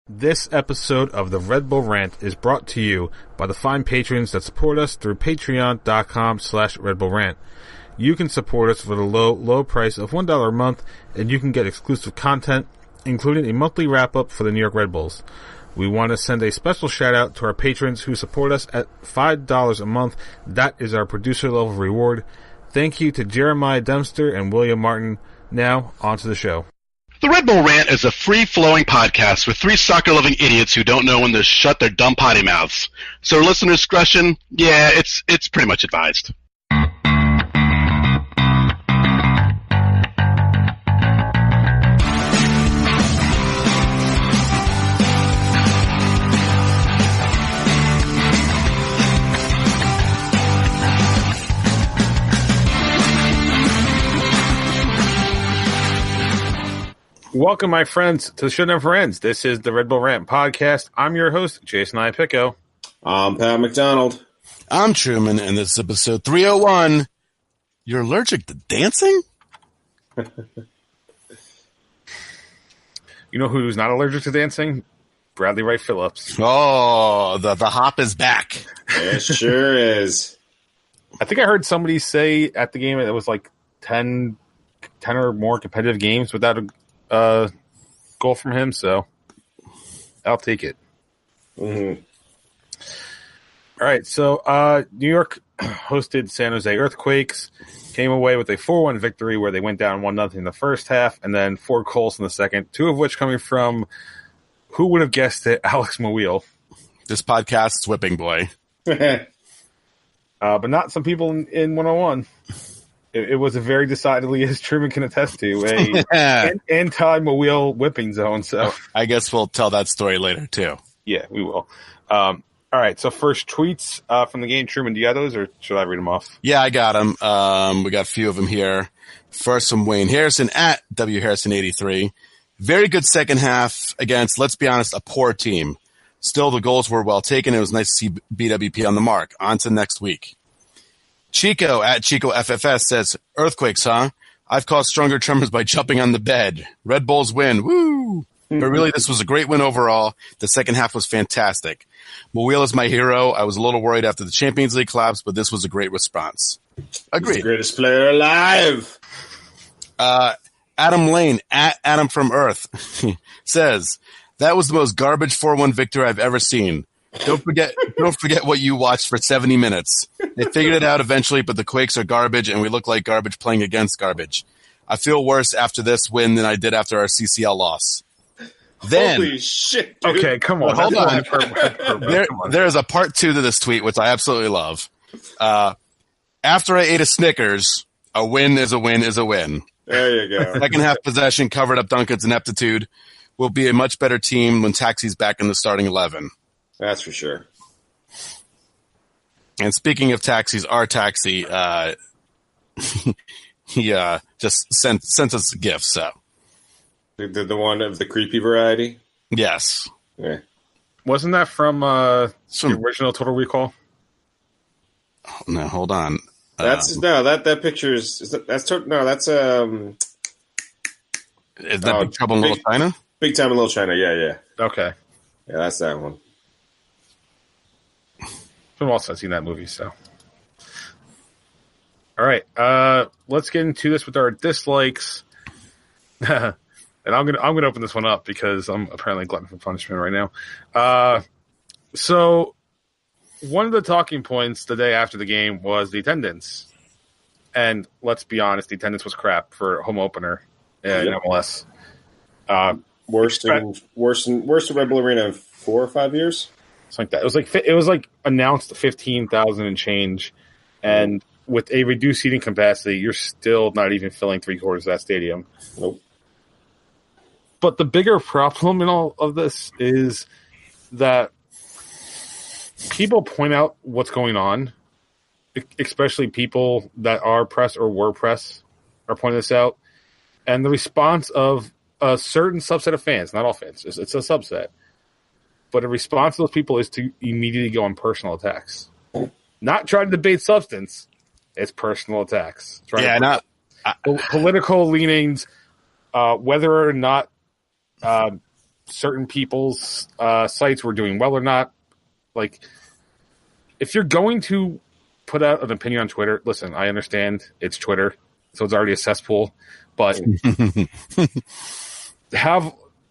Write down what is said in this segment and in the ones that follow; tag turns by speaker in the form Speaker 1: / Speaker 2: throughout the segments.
Speaker 1: This episode of the Red Bull Rant is brought to you by the fine patrons that support us through patreon.com/Red Bull Rant. You can support us for the low price of $1 a month, and you can get exclusive content, including a monthly wrap-up for the New York Red Bulls. We want to send a special shout-out to our patrons who support us at $5 a month. That is our producer-level reward. Thank you to Jeremiah Dempster and William Martin. Now, on to the show.
Speaker 2: The Red Bull Rant is a free-flowing podcast with three soccer-loving idiots who don't know when to shut their dumb potty mouths. So listener discretion, yeah, it's pretty much advised.
Speaker 1: Welcome, my friends, to the show never ends. This is the Red Bull Rant podcast. I'm your host, Jason Iapicco.
Speaker 3: I'm Pat McDonald.
Speaker 4: I'm Truman, and this is episode 301. You're allergic to dancing?
Speaker 1: You know who's not allergic to dancing? Bradley Wright Phillips.
Speaker 4: Oh, the hop is back.
Speaker 3: It sure is.
Speaker 1: I think I heard somebody say at the game it was like 10 or more competitive games without a goal from him, so I'll take it.
Speaker 3: Mm-hmm.
Speaker 1: All right, so New York hosted San Jose Earthquakes, came away with a 4-1 victory where they went down 1-0 in the first half, and then 4 goals in the second, 2 of which coming from, who would have guessed it, Alex Mawil.
Speaker 4: This podcast's whipping boy.
Speaker 1: But not some people in 101. It was a very decidedly, as Truman can attest to, an anti-Mawil whipping zone. So
Speaker 4: I guess we'll tell that story later, too.
Speaker 1: Yeah, we will. All right, so first tweets from the game. Truman, do you got those, or should I read them off?
Speaker 4: Yeah, I got them. We got a few of them here. First from Wayne Harrison at WHarrison83. Very good second half against, let's be honest, a poor team. Still, the goals were well taken. It was nice to see BWP on the mark. On to next week. Chico at ChicoFFS says, Earthquakes, huh? I've caused stronger tremors by jumping on the bed. Red Bulls win. Woo! But really, this was a great win overall. The second half was fantastic. Mawil is my hero. I was a little worried after the Champions League collapse, but this was a great response. Agreed.
Speaker 3: He's the greatest player alive.
Speaker 4: Adam Lane at Adam from Earth says, that was the most garbage 4-1 victory I've ever seen. Don't forget what you watched for 70 minutes. They figured it out eventually, but the Quakes are garbage, and we look like garbage playing against garbage. I feel worse after this win than I did after our CCL loss. Then,
Speaker 3: holy shit, dude.
Speaker 1: Okay, come on.
Speaker 4: Hold on. There's a part 2 to this tweet, which I absolutely love. After I ate a Snickers, a win is a win is a win.
Speaker 3: There you go.
Speaker 4: Second half possession covered up Duncan's ineptitude. We'll be a much better team when Taxi's back in the starting 11.
Speaker 3: That's for sure.
Speaker 4: And speaking of taxis, our taxi, he just sent us a gift. So
Speaker 3: The one of the creepy variety?
Speaker 4: yes.
Speaker 3: Yeah.
Speaker 1: Wasn't that from the original Total Recall?
Speaker 4: Oh, no, hold on.
Speaker 3: That picture is that, that's that's
Speaker 4: Is that Big Trouble in Little China?
Speaker 3: Big Time in Little China, yeah.
Speaker 1: Okay.
Speaker 3: Yeah, that's that one.
Speaker 1: It's been a while since I've seen that movie, so. All right, let's get into this with our dislikes. And I'm gonna open this one up because I'm apparently glutton for punishment right now. So one of the talking points the day after the game was the attendance, and let's be honest, the attendance was crap for a home opener in MLS.
Speaker 3: Worse than Red Bull Arena in 4 or 5 years.
Speaker 1: Like that. It was like announced 15,000 and change, and with a reduced seating capacity, you're still not even filling 3/4 of that stadium.
Speaker 3: Nope.
Speaker 1: But the bigger problem in all of this is that people point out what's going on, especially people that are press or were press are pointing this out, and the response of a certain subset of fans, not all fans, it's a subset. But a response to those people is to immediately go on personal attacks. Not try to debate substance. It's personal attacks. Political leanings, whether or not certain people's sites were doing well or not. Like, if you're going to put out an opinion on Twitter, listen, I understand it's Twitter, so it's already a cesspool, but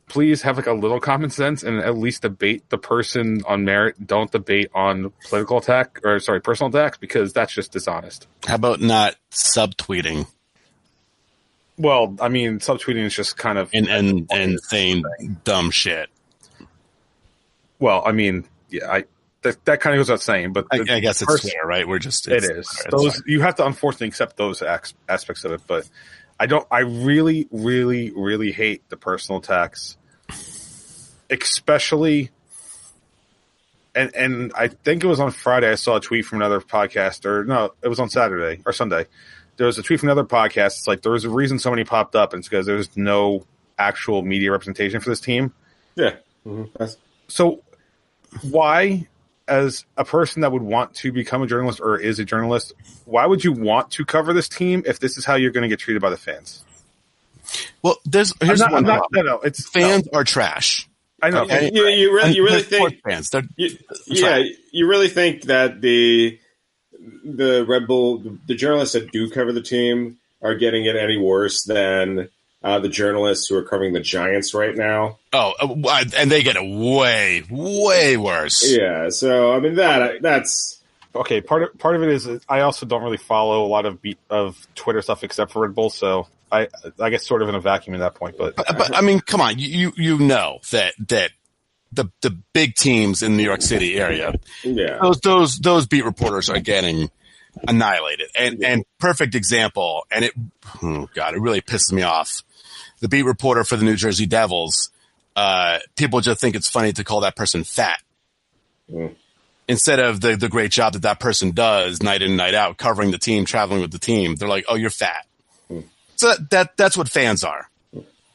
Speaker 1: please have like a little common sense and at least debate the person on merit. Don't debate on personal attacks, because that's just dishonest.
Speaker 4: How about not subtweeting?
Speaker 1: Well, I mean, subtweeting is just kind of
Speaker 4: and saying dumb shit.
Speaker 1: Well, I mean, yeah, that kind of goes without saying, but
Speaker 4: I guess it's Twitter, right? It is. You have to unfortunately accept those aspects of it, but I really, really, really hate the personal attacks, especially. And I think it was on Friday. I saw a tweet from another podcast, it was on Saturday or Sunday. There was a tweet from another podcast. It's like there was a reason so many popped up, and it's because there's no actual media representation for this team.
Speaker 3: Yeah. Mm-hmm.
Speaker 1: So why, as a person that would want to become a journalist or is a journalist, why would you want to cover this team if this is how you're going to get treated by the fans?
Speaker 4: Well, here's one problem. Fans are trash.
Speaker 1: I know.
Speaker 3: Okay? You really think
Speaker 4: fans?
Speaker 3: You really think that the Red Bull, the journalists that do cover the team are getting it any worse than the journalists who are covering the Giants right now?
Speaker 4: Oh, and they get it way, way worse.
Speaker 3: Yeah. So I mean that's
Speaker 1: okay. Part of it is I also don't really follow a lot of Twitter stuff except for Red Bull, so I get sort of in a vacuum at that point. But
Speaker 4: I mean, come on, you know that the big teams in the New York City area,
Speaker 3: yeah,
Speaker 4: those beat reporters are getting annihilated. And perfect example, and it really pisses me off. The beat reporter for the New Jersey Devils, people just think it's funny to call that person fat. Instead of the great job that person does night in, night out, covering the team, traveling with the team. They're like, oh, you're fat. So that's what fans are.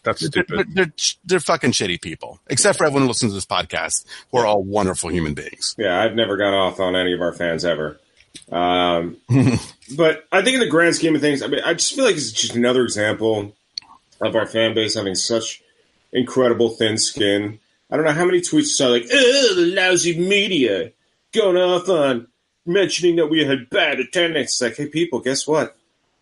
Speaker 1: That's stupid.
Speaker 4: They're fucking shitty people, except for everyone who listens to this podcast, who are all wonderful human beings.
Speaker 3: Yeah, I've never gone off on any of our fans ever. But I think in the grand scheme of things, I mean, I just feel like it's just another example of our fan base having such incredible thin skin. I don't know how many tweets saw like, the lousy media going off on mentioning that we had bad attendance. It's like, hey, people, guess what?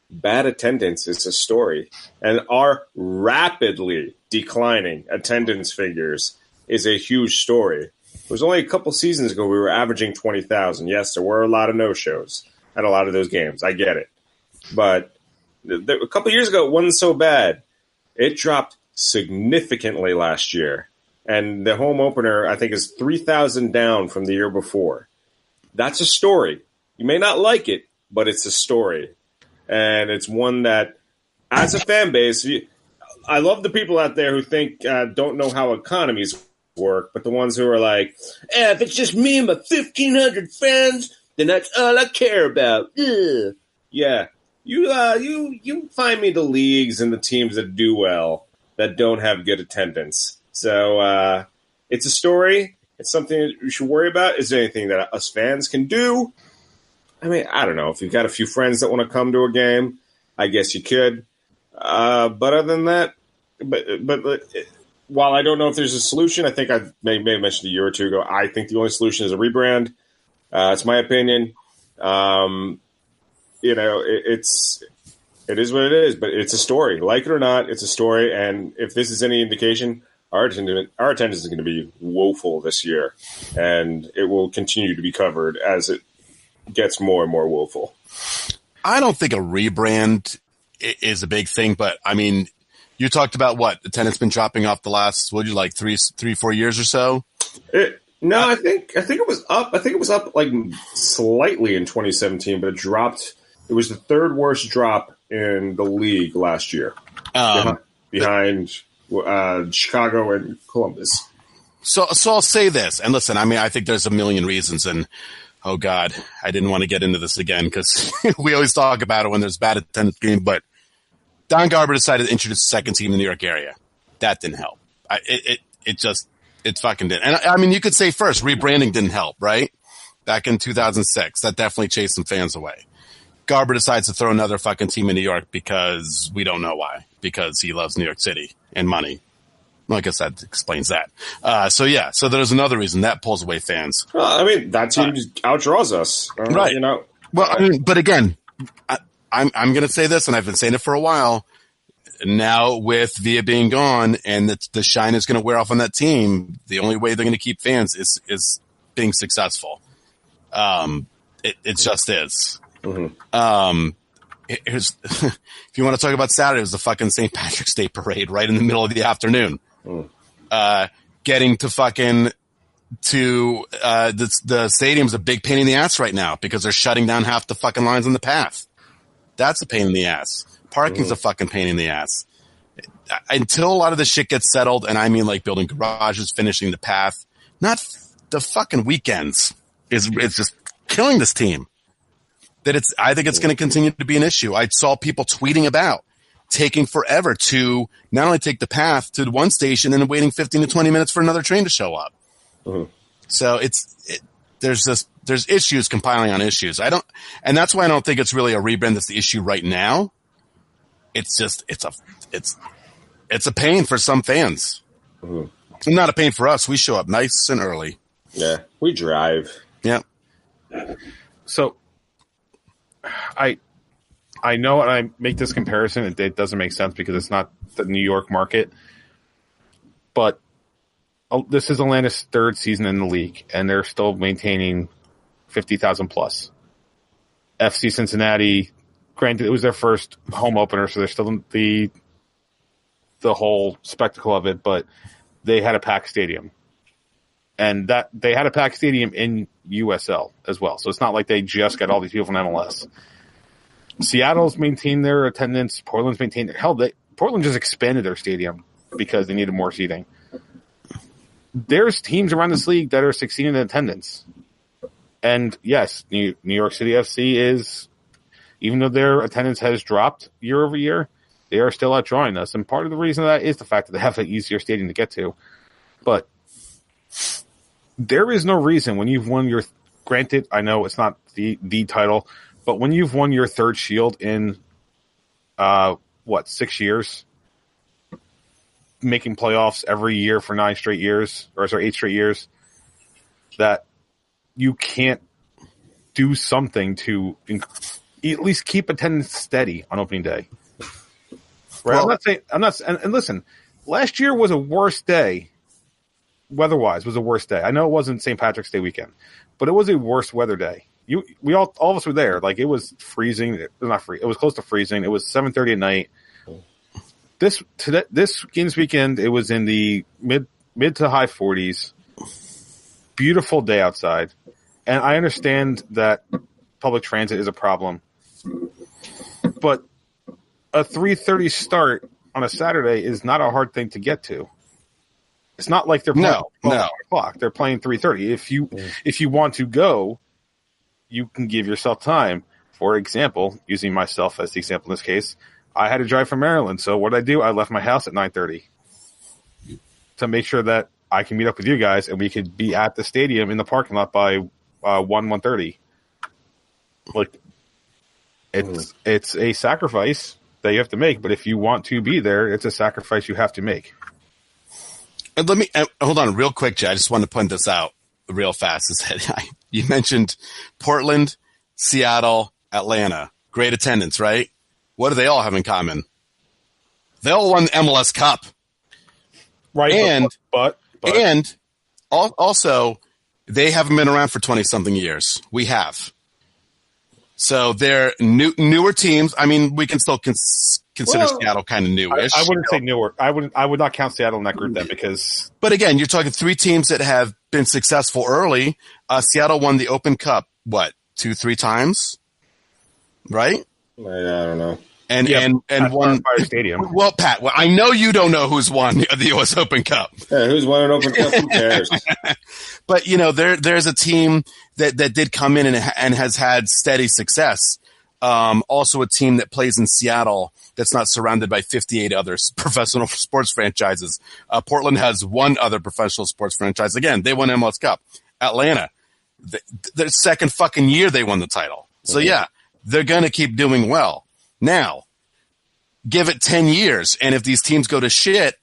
Speaker 3: Bad attendance is a story. And our rapidly declining attendance figures is a huge story. It was only a couple seasons ago we were averaging 20,000. Yes, there were a lot of no-shows at a lot of those games. I get it. But a couple years ago, it wasn't so bad. It dropped significantly last year. And the home opener, I think, is 3,000 down from the year before. That's a story. You may not like it, but it's a story. And it's one that, as a fan base, I love the people out there who think don't know how economies work, but the ones who are like, if it's just me and my 1,500 fans, then that's all I care about. Ugh. Yeah. You find me the leagues and the teams that do well that don't have good attendance. So it's a story. It's something that you should worry about. Is there anything that us fans can do? I mean, I don't know. If you've got a few friends that want to come to a game, I guess you could. But other than that, but while I don't know if there's a solution, I think I may have mentioned a year or two ago, I think the only solution is a rebrand. It's my opinion. It is what it is, but it's a story. Like it or not, it's a story. And if this is any indication, our attendance is going to be woeful this year, and it will continue to be covered as it gets more and more woeful.
Speaker 4: I don't think a rebrand is a big thing, but I mean, you talked about what attendance been dropping off the last, 3-4 years or so?
Speaker 3: No, I think it was up. I think it was up like slightly in 2017, but it dropped. It was the third worst drop in the league last year, behind Chicago and Columbus.
Speaker 4: So I'll say this, and listen, I mean, I think there's a million reasons, and oh God, I didn't want to get into this again because we always talk about it when there's bad attendance game, but Don Garber decided to introduce a second team in the New York area. That didn't help. It fucking did. And I mean, you could say first, rebranding didn't help, right? Back in 2006, that definitely chased some fans away. Garber decides to throw another fucking team in New York because we don't know why. Because he loves New York City and money. Well, I guess that explains that. So there's another reason that pulls away fans.
Speaker 3: Well, I mean, that team just outdraws us.
Speaker 4: Right.
Speaker 3: You know?
Speaker 4: Well, I mean, but again, I'm going to say this, and I've been saying it for a while. Now with Villa being gone and the shine is going to wear off on that team, the only way they're going to keep fans is being successful. It just is. Mm-hmm. If you want to talk about Saturday, it was the fucking St. Patrick's Day parade right in the middle of the afternoon. Getting to fucking the stadium's a big pain in the ass right now because they're shutting down half the fucking lines on the path. That's a pain in the ass. Parking's a fucking pain in the ass. Until a lot of this shit gets settled, and I mean like building garages, finishing the path, not the fucking weekends is just killing this team. I think it's going to continue to be an issue. I saw people tweeting about taking forever to not only take the path to one station and then waiting 15 to 20 minutes for another train to show up. So there's issues compiling on issues. And that's why I don't think it's really a rebrand that's the issue right now. It's just it's a pain for some fans. It's not a pain for us. We show up nice and early.
Speaker 3: Yeah, we drive.
Speaker 4: Yeah.
Speaker 1: So I know, and I make this comparison, and it doesn't make sense because it's not the New York market. But this is Atlanta's third season in the league, and they're still maintaining 50,000 plus. FC Cincinnati, granted, it was their first home opener, so they're still in the whole spectacle of it, but they had a packed stadium. And that they had a packed stadium in USL as well. So it's not like they just got all these people from MLS. Seattle's maintained their attendance. Portland's maintained their Portland just expanded their stadium because they needed more seating. There's teams around this league that are succeeding in attendance. And yes, New York City FC is, even though their attendance has dropped year over year, they are still outdrawing us. And part of the reason that is the fact that they have an easier stadium to get to. But there is no reason when you've won your, granted, I know it's not the title, but when you've won your third Shield in, 6 years, making playoffs every year for 8 straight years, that you can't do something to at least keep attendance steady on opening day. Right? Well, and listen, last year was a worse day. Weather-wise, was a worse day. I know it wasn't St. Patrick's Day weekend, but it was a worse weather day. All of us were there. Like, it was freezing. It was not free. It was close to freezing. It was 7:30 at night. This games weekend, it was in the mid to high 40s. Beautiful day outside, and I understand that public transit is a problem, but a 3:30 start on a Saturday is not a hard thing to get to. It's not like they're playing 12 o'clock. They're playing 3:30. If you want to go, you can give yourself time. For example, using myself as the example in this case, I had to drive from Maryland. So what did I do? I left my house at 9:30 to make sure that I can meet up with you guys and we could be at the stadium in the parking lot by 1:30. Like, it's a sacrifice that you have to make. But if you want to be there, it's a sacrifice you have to make.
Speaker 4: And let me hold on real quick, Jay. I just wanted to point this out real fast. Is that you mentioned Portland, Seattle, Atlanta, great attendance, right? What do they all have in common? They all won the MLS Cup,
Speaker 1: right?
Speaker 4: But also they haven't been around for 20-something years. We have. So they're newer teams. I mean, we can still consider Seattle kind of newish.
Speaker 1: I wouldn't say newer. I would not count Seattle in that group then, because.
Speaker 4: But again, you're talking 3 teams that have been successful early. Seattle won the Open Cup 2-3 times, right?
Speaker 3: I don't know.
Speaker 4: And won
Speaker 1: Fire Stadium.
Speaker 4: Well, Pat, I know you don't know who's won the U.S. Open Cup.
Speaker 3: Yeah, who's won an Open Cup? Who cares?
Speaker 4: But there's a team that did come in and has had steady success. Also, a team that plays in Seattle that's not surrounded by 58 other professional sports franchises. Portland has one other professional sports franchise. Again, they won MLS Cup. Atlanta, their second fucking year they won the title. So yeah, they're going to keep doing well. Now, give it 10 years, and if these teams go to shit,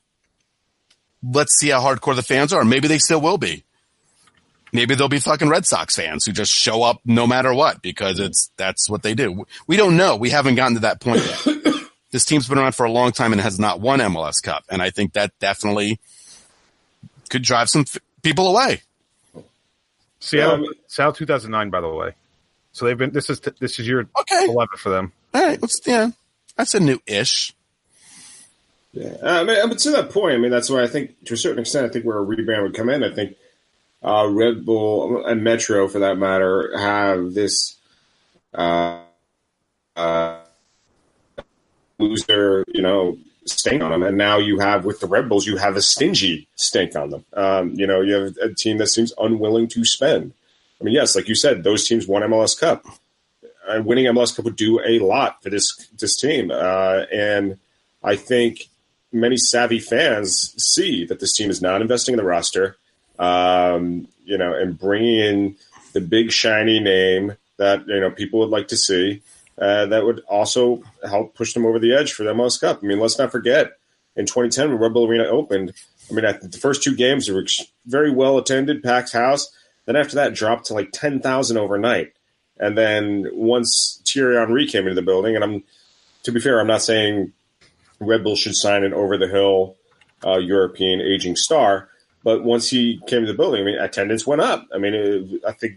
Speaker 4: let's see how hardcore the fans are. Maybe they still will be. Maybe they'll be fucking Red Sox fans who just show up no matter what because that's what they do. We don't know. We haven't gotten to that point yet. This team's been around for a long time and has not won MLS Cup, and I think that definitely could drive some people away.
Speaker 1: Seattle 2009, by the way. So they've been. This is year 11 for them.
Speaker 4: All right, that's a new-ish.
Speaker 3: Yeah, I mean, to that point, I mean, that's why I think, to a certain extent, I think where a rebound would come in. I think Red Bull and Metro, for that matter, have this loser, stink on them. And now you have, with the Red Bulls, you have a stingy stink on them. You have a team that seems unwilling to spend. I mean, yes, like you said, those teams won MLS Cup. Winning MLS Cup would do a lot for this team. And I think many savvy fans see that this team is not investing in the roster, and bringing in the big shiny name that, people would like to see, that would also help push them over the edge for the MLS Cup. I mean, let's not forget, in 2010 when Red Bull Arena opened, I mean, the first two games were very well attended, packed house. Then after that, dropped to like 10,000 overnight. And then once Thierry Henry came into the building, and to be fair, I'm not saying Red Bull should sign an over-the-hill European aging star, but once he came to the building, I mean, attendance went up. I mean, I think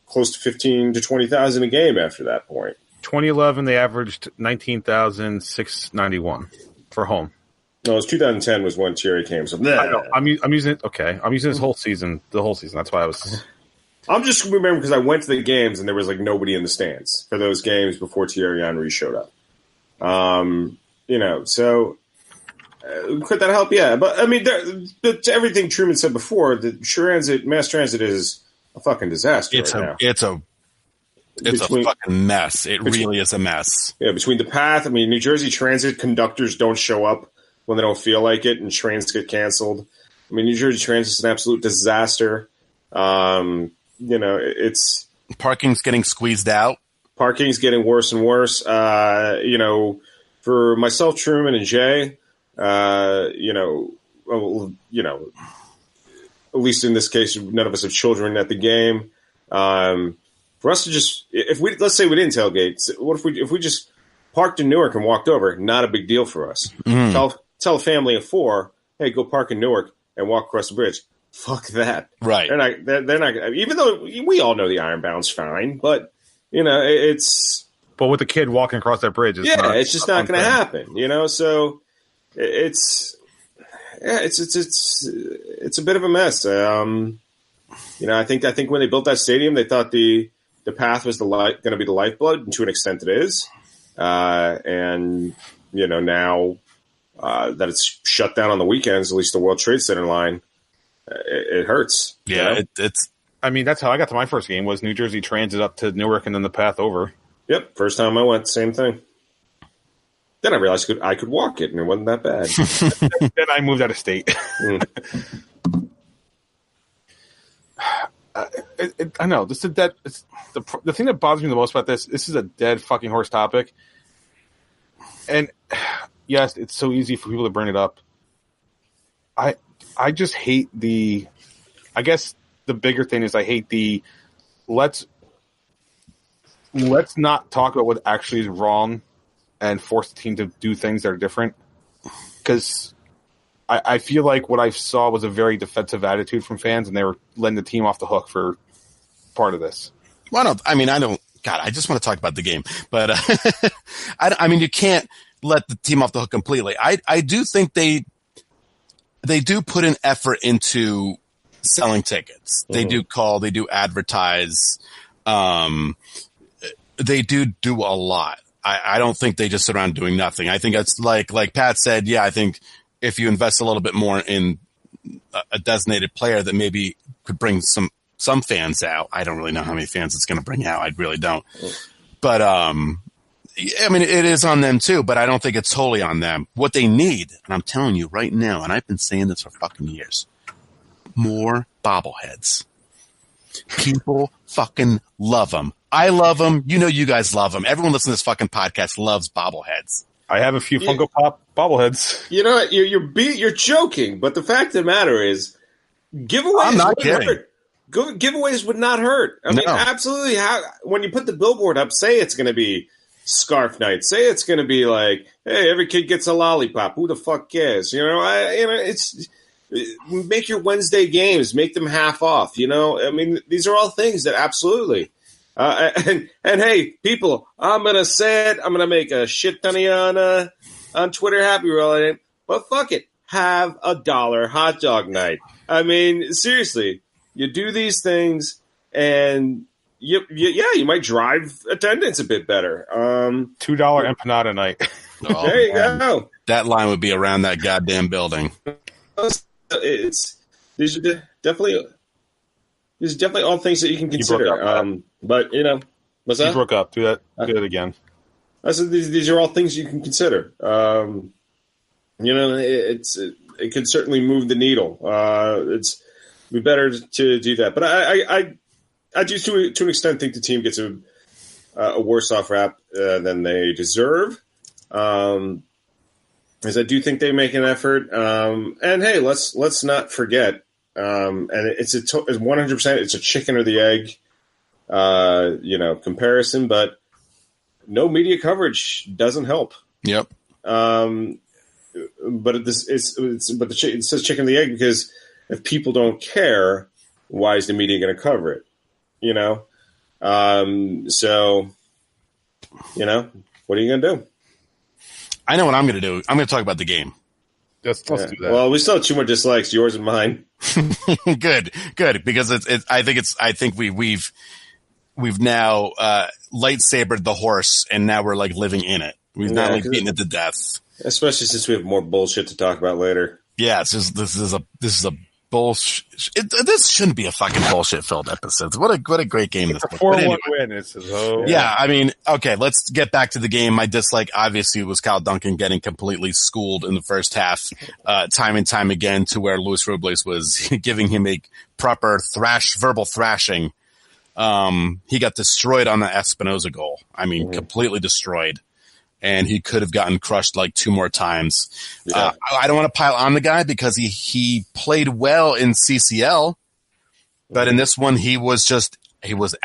Speaker 3: close to 15 to 20,000 a game after that point.
Speaker 1: 2011, they averaged 19,691 for home.
Speaker 3: No, it was 2010 was when Thierry came. So
Speaker 1: I know. I'm using it. Okay, I'm using this whole season. The whole season. That's why I was.
Speaker 3: I'm just remembering because I went to the games and there was like nobody in the stands for those games before Thierry Henry showed up. So could that help? Yeah, but I mean, everything Truman said before, the mass transit is a fucking disaster.
Speaker 4: It's a fucking mess. It really is a mess.
Speaker 3: Yeah, between the path. I mean, New Jersey Transit conductors don't show up when they don't feel like it, and trains get canceled. I mean, New Jersey Transit is an absolute disaster. It's
Speaker 4: parking's getting squeezed out.
Speaker 3: Parking's getting worse and worse. For myself, Truman, and Jay, at least in this case, none of us have children at the game. For us to let's say we didn't tailgate. What if we just parked in Newark and walked over? Not a big deal for us. Mm. Tell a family of 4, hey, go park in Newark and walk across the bridge. Fuck that.
Speaker 4: Right.
Speaker 3: They're not. Even though we all know the Ironbound's fine, but it's.
Speaker 1: But with the kid walking across that bridge,
Speaker 3: it's just not going to happen. So it's a bit of a mess. I think when they built that stadium, they thought the path was going to be the lifeblood, and to an extent, it is. And now that it's shut down on the weekends, at least the World Trade Center line, it hurts.
Speaker 4: Yeah,
Speaker 1: it's. I mean, that's how I got to my first game. Was New Jersey Transit up to Newark and then the path over.
Speaker 3: Yep, first time I went, same thing. Then I realized I could walk it, and it wasn't that bad.
Speaker 1: Then I moved out of state. I know this is dead. The thing that bothers me the most about this is a dead fucking horse topic. And yes, it's so easy for people to bring it up. I just hate I guess the bigger thing is I hate let's not talk about what actually is wrong and force the team to do things that are different. Because I feel like what I saw was a very defensive attitude from fans, and they were letting the team off the hook for part of this.
Speaker 4: Well, I just want to talk about the game. But you can't let the team off the hook completely. I do think they do put an effort into selling tickets. Mm-hmm. They do call, they do advertise. They do a lot. I don't think they just sit around doing nothing. I think it's like Pat said, yeah, I think if you invest a little bit more in a designated player that maybe could bring some fans out. I don't really know how many fans it's going to bring out. I really don't. But, it is on them too, but I don't think it's totally on them. What they need, and I'm telling you right now, and I've been saying this for fucking years, more bobbleheads. People fucking love them. I love them. You guys love them. Everyone listening to this fucking podcast loves bobbleheads.
Speaker 1: I have a few Funko Pop bobbleheads.
Speaker 3: You know what? You're joking, but the fact of the matter is, giveaways.
Speaker 4: I'm not kidding.
Speaker 3: Giveaways would not hurt. I mean, absolutely. When you put the billboard up, say it's going to be scarf night. Say it's going to be like, hey, every kid gets a lollipop. Who the fuck cares? It's make your Wednesday games, make them half off. I mean, these are all things that absolutely. And hey, people, I'm gonna say it. I'm gonna make a shit ton of you on Twitter happy related, but fuck it, have $1 hot dog night. I mean, seriously, you do these things, and you might drive attendance a bit better.
Speaker 1: $2 empanada night.
Speaker 3: There you go.
Speaker 4: That line would be around that goddamn building.
Speaker 3: These are definitely all things that you can consider. But what's that?
Speaker 1: You broke up. Do that again.
Speaker 3: I said these are all things you can consider. It can certainly move the needle. It's be better to do that. But I do to an extent think the team gets a worse off rap than they deserve. As I do think they make an effort. And hey, let's not forget. And it's 100%. It's a chicken or the egg, comparison. But no media coverage doesn't help.
Speaker 4: Yep.
Speaker 3: But it says chicken or the egg because if people don't care, why is the media going to cover it? So, what are you going to do?
Speaker 4: I know what I'm going to do. I'm going to talk about the game.
Speaker 1: Let's do that.
Speaker 3: Well, we still have 2 more dislikes, yours and mine.
Speaker 4: Good, because I think we've now lightsabered the horse, and now we're like living in it. We've not beaten it to death.
Speaker 3: Especially since we have more bullshit to talk about later.
Speaker 4: Yeah, this is a bullshit. This shouldn't be a fucking bullshit-filled episode. What a great game this was.
Speaker 1: 4-1 win.
Speaker 4: Yeah, I mean, okay, let's get back to the game. My dislike obviously was Kyle Duncan getting completely schooled in the first half, time and time again, to where Luis Robles was giving him a proper verbal thrashing. He got destroyed on the Espinoza goal. I mean, completely destroyed. And he could have gotten crushed like 2 more times. Yeah. I don't want to pile on the guy because he played well in CCL, but in this one he was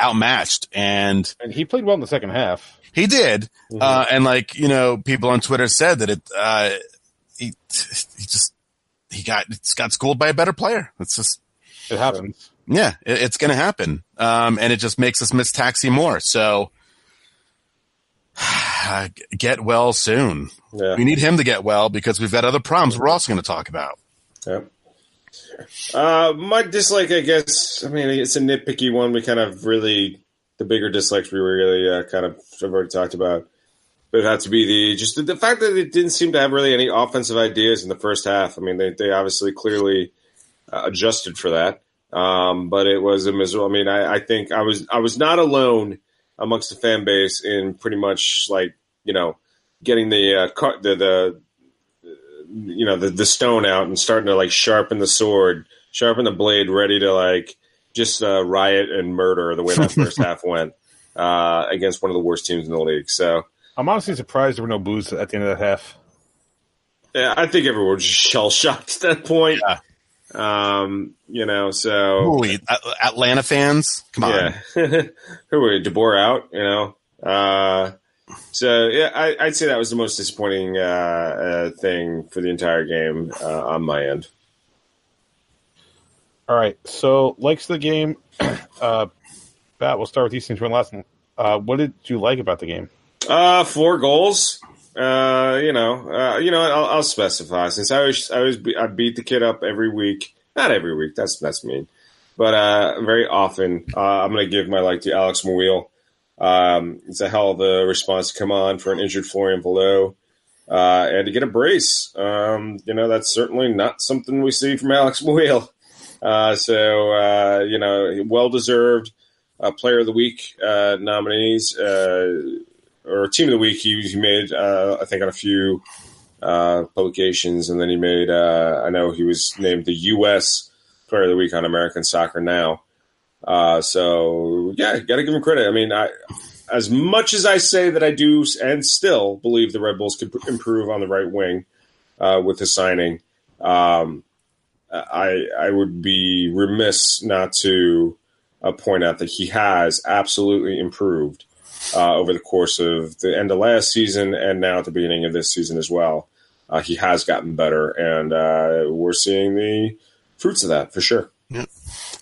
Speaker 4: outmatched, and
Speaker 1: he played well in the second half.
Speaker 4: He did, and people on Twitter said that he got schooled by a better player.
Speaker 1: It happens.
Speaker 4: Yeah, it's going to happen, and it just makes us miss Taxi more. So. Get well soon. Yeah. We need him to get well because we've got other problems we're also going to talk about.
Speaker 3: Yeah. My dislike, I guess, I mean, it's a nitpicky one. We kind of the bigger dislikes we really kind of have already talked about. But it had to be the fact that it didn't seem to have really any offensive ideas in the first half. I mean, they obviously clearly adjusted for that. But it was a miserable. I mean, I think I was not alone amongst the fan base in pretty much getting the stone out and starting to sharpen the blade, ready to just riot and murder the way that first half went against one of the worst teams in the league. So
Speaker 1: I'm honestly surprised there were no boos at the end of that half.
Speaker 3: Yeah, I think everyone was just shell shocked at that point.
Speaker 4: Yeah.
Speaker 3: So
Speaker 4: Atlanta fans, come on.
Speaker 3: Yeah. Who were DeBoer out? So yeah, I'd say that was the most disappointing thing for the entire game on my end.
Speaker 1: All right, so likes of the game. Bat, we'll start with these things from last one. What did you like about the game?
Speaker 3: 4 goals. I'll specify since I beat the kid up every week. Not every week. That's mean, but very often. I'm going to give my like to Alex Mouille. It's a hell of a response to come on for an injured Florian Velo, and to get a brace. That's certainly not something we see from Alex Mouille. Well deserved Player of the Week nominees. Or Team of the Week, he made, I think, on a few publications, and then he made, I know he was named the U.S. Player of the Week on American Soccer Now. So, yeah, got to give him credit. I mean, I as much as I say that I do and still believe the Red Bulls could improve on the right wing with the signing, I would be remiss not to point out that he has absolutely improved over the course of the end of last season and now at the beginning of this season as well. He has gotten better, and we're seeing the fruits of that for sure.
Speaker 4: Yeah.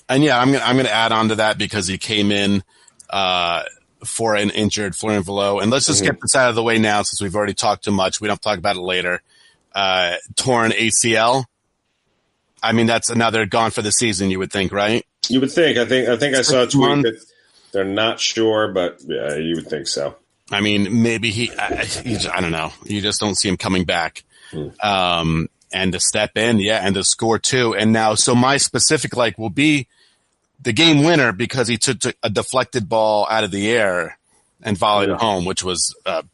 Speaker 4: And yeah, I'm gonna add on to that because he came in for an injured Florian Valot. And let's just get this out of the way now since we've already talked too much. We don't have to talk about it later. Torn ACL. I mean, that's another gone for the season, you would think, right?
Speaker 3: You would think. I think I saw a tweet that they're not sure, but yeah, you would think so.
Speaker 4: I mean, maybe I don't know. You just don't see him coming back. And to step in, and to score too. And now, so my specific will be the game winner because he took a deflected ball out of the air and volleyed it home, which was a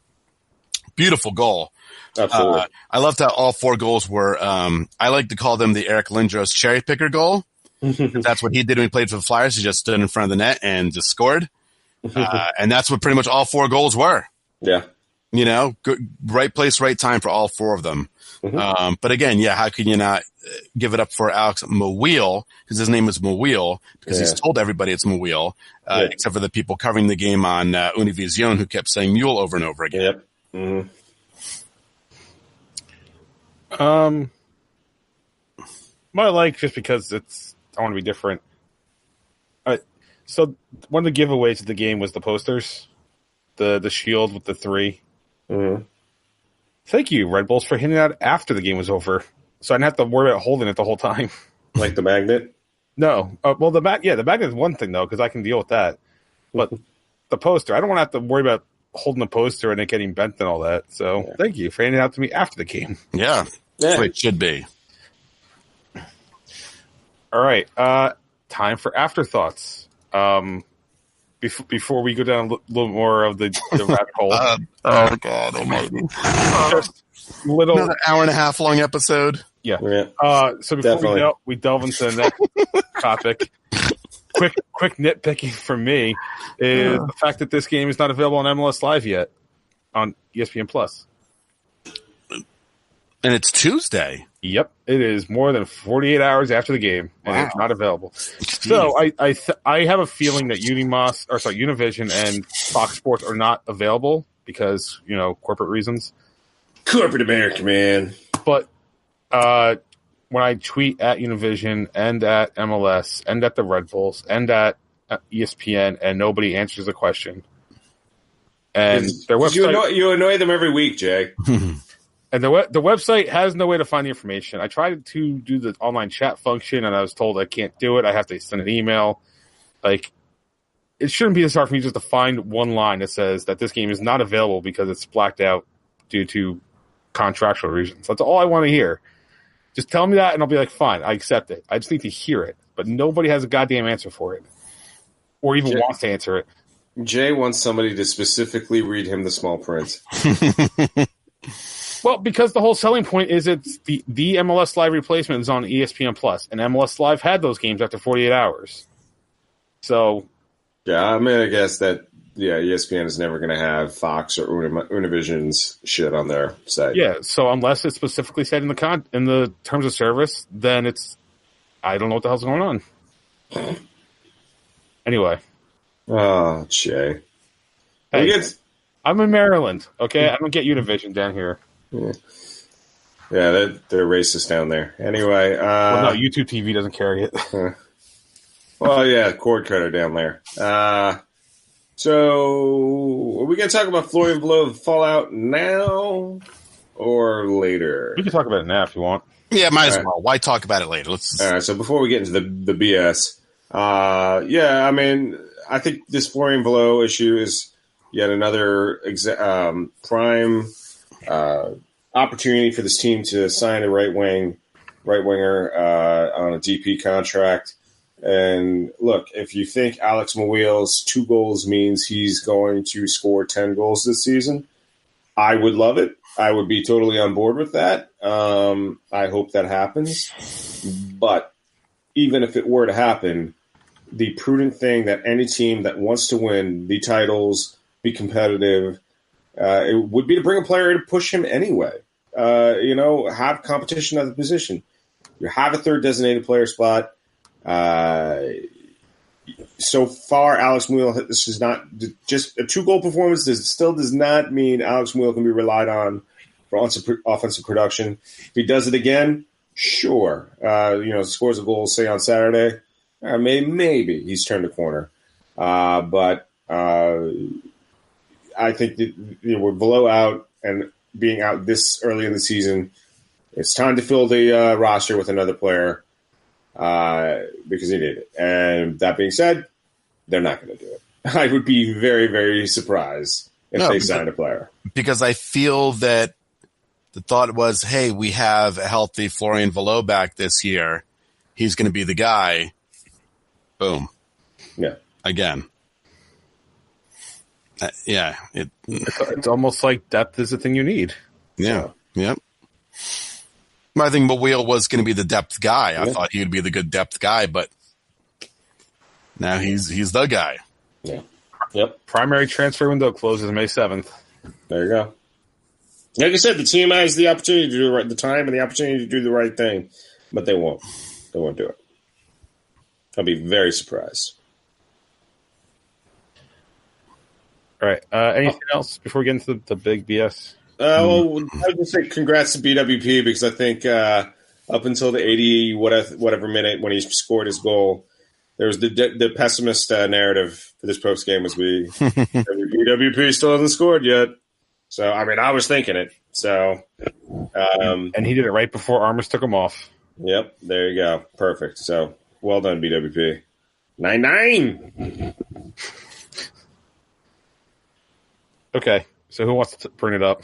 Speaker 4: beautiful goal.
Speaker 3: Absolutely.
Speaker 4: I loved how all 4 goals were, I like to call them the Eric Lindros cherry picker goal. That's what he did when he played for the Flyers. He just stood in front of the net and just scored. And that's what pretty much all 4 goals were.
Speaker 3: Yeah.
Speaker 4: You know, good, right place, right time for all 4 of them. But again, how can you not give it up for Alex Mouille, because his name is Mouille, because he's told everybody it's Mouille, except for the people covering the game on Univision who kept saying Mule over and over again.
Speaker 3: Yep.
Speaker 1: My just because I want to be different. So one of the giveaways of the game was the posters, the shield with the 3. Thank you, Red Bulls, for hitting that after the game was over, so I didn't have to worry about holding it the whole time.
Speaker 3: Like the magnet?
Speaker 1: No. Well, the magnet is one thing, though, because I can deal with that. But the poster, I don't want to have to worry about holding the poster and it getting bent and all that. So thank you for handing it out to me after the game.
Speaker 4: Yeah. That's what it should be.
Speaker 1: All right. Time for afterthoughts. Before we go down a little more of the rabbit hole.
Speaker 4: Oh, God almighty.
Speaker 1: Just another
Speaker 4: hour and a half long episode.
Speaker 1: Yeah. So before we delve into the next topic, quick nitpicking from me is the fact that this game is not available on MLS Live yet on ESPN Plus.
Speaker 4: And it's Tuesday.
Speaker 1: Yep, it is more than 48 hours after the game, and it's not available. So I have a feeling that Univision and Fox Sports are not available because corporate reasons.
Speaker 3: Corporate America, man.
Speaker 1: But when I tweet at Univision and at MLS and at the Red Bulls and at ESPN, and nobody answers the question, and their website,
Speaker 3: you annoy them every week, Jay.
Speaker 1: And the website has no way to find the information. I tried to do the online chat function, and I was told I can't do it. I have to send an email. It shouldn't be this hard for me just to find one line that says that this game is not available because it's blacked out due to contractual reasons. That's all I want to hear. Just tell me that, and I'll be like, fine, I accept it. I just need to hear it. But nobody has a goddamn answer for it, or even wants to answer it.
Speaker 3: Jay wants somebody to specifically read him the small print.
Speaker 1: Well, because the whole selling point is it's the MLS Live replacement is on ESPN Plus, and MLS Live had those games after 48 hours. So,
Speaker 3: yeah, I mean, I guess that ESPN is never going to have Fox or Univision's shit on their site.
Speaker 1: Yeah, so unless it's specifically said in the terms of service, then I don't know what the hell's going on. Anyway.
Speaker 3: Oh, Jay.
Speaker 1: Hey, I'm in Maryland, okay? I don't get Univision down here.
Speaker 3: Yeah, they're racist down there. Anyway.
Speaker 1: No, YouTube TV doesn't carry it.
Speaker 3: Well, yeah, cord cutter down there. So, are we going to talk about Florian Valot Fallout now or later?
Speaker 1: We can talk about it now if you want.
Speaker 4: Yeah, might as well. Why talk about it later? All
Speaker 3: right, so before we get into the BS, I mean, I think this Florian Valot issue is yet another prime opportunity for this team to sign a right winger on a DP contract. And look, if you think Alex Mouille's 2 goals means he's going to score 10 goals this season, I would love it. I would be totally on board with that. I hope that happens. But even if it were to happen, the prudent thing that any team that wants to win the titles, be competitive, it would be to bring a player in to push him anyway. Have competition at the position. You have a third designated player spot. So far, Alex Muyl, this is not just a 2-goal performance. This still does not mean Alex Muyl can be relied on for offensive production. If he does it again, sure. Scores a goal, say on Saturday, maybe he's turned a corner. But I think that we're below out, and being out this early in the season, it's time to fill the roster with another player. Because he did it. And that being said, they're not going to do it. I would be very, very surprised if they signed a player.
Speaker 4: Because I feel that the thought was, hey, we have a healthy Florian Valot back this year. He's going to be the guy. Boom.
Speaker 1: Yeah.
Speaker 4: Again.
Speaker 1: It's almost like depth is the thing you need.
Speaker 4: Yeah. So. Yep. I think Muyl was going to be the depth guy. I thought he would be the good depth guy, but now he's the guy.
Speaker 3: Yeah. Yep.
Speaker 1: Primary transfer window closes May 7th.
Speaker 3: There you go. Like I said, the team has the opportunity to do the time and the opportunity to do the right thing, but they won't. They won't do it. I'll be very surprised.
Speaker 1: All right. Anything else before we get into the big BS?
Speaker 3: I was going to say congrats to BWP because I think up until the 80 whatever minute when he scored his goal, there was the pessimist narrative for this post game was BWP still hasn't scored yet. So I was thinking it. So
Speaker 1: and he did it right before Armas took him off.
Speaker 3: Yep, there you go, perfect. So well done, BWP. 9-9.
Speaker 1: Okay, so who wants to bring it up?